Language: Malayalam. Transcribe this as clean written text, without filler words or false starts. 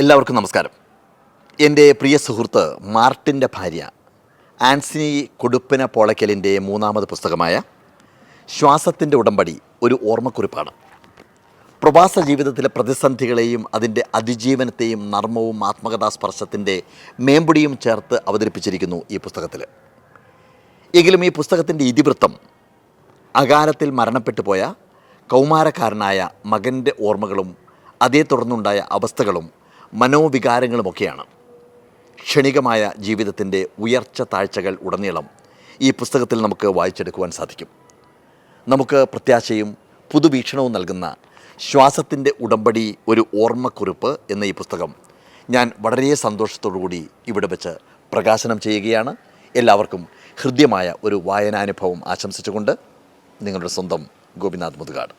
എല്ലാവർക്കും നമസ്കാരം. എൻ്റെ പ്രിയ സുഹൃത്ത് മാർട്ടിൻ്റെ ഭാര്യ ആൻസി കൊടുപ്പന പോളയ്ക്കലിൻ്റെ മൂന്നാമത് പുസ്തകമായ ശ്വാസത്തിൻ്റെ ഉടമ്പടി ഒരു ഓർമ്മക്കുറിപ്പാണ്. പ്രവാസ ജീവിതത്തിലെ പ്രതിസന്ധികളെയും അതിൻ്റെ അതിജീവനത്തെയും നർമ്മവും ആത്മകഥാസ്പർശത്തിൻ്റെ മേമ്പൊടിയും ചേർത്ത് അവതരിപ്പിച്ചിരിക്കുന്നു ഈ പുസ്തകത്തിൽ. എങ്കിലും ഈ പുസ്തകത്തിൻ്റെ ഇതിവൃത്തം അകാലത്തിൽ മരണപ്പെട്ടു പോയ കൗമാരക്കാരനായ മകൻ്റെ ഓർമ്മകളും അതേ തുടർന്നുണ്ടായ അവസ്ഥകളും മനോവികാരങ്ങളുമൊക്കെയാണ്. ക്ഷണികമായ ജീവിതത്തിൻ്റെ ഉയർച്ച താഴ്ചകൾ ഉടനീളം ഈ പുസ്തകത്തിൽ നമുക്ക് വായിച്ചെടുക്കുവാൻ സാധിക്കും. നമുക്ക് പ്രത്യാശയും പുതുവീക്ഷണവും നൽകുന്ന ശ്വാസത്തിൻ്റെ ഉടമ്പടി ഒരു ഓർമ്മക്കുറിപ്പ് എന്ന ഈ പുസ്തകം ഞാൻ വളരെ സന്തോഷത്തോടുകൂടി ഇവിടെ വെച്ച് പ്രകാശനം ചെയ്യുകയാണ്. എല്ലാവർക്കും ഹൃദ്യമായ ഒരു വായനാനുഭവം ആശംസിച്ചുകൊണ്ട് നിങ്ങളുടെ സ്വന്തം ഗോപിനാഥ് മുതുകാട്.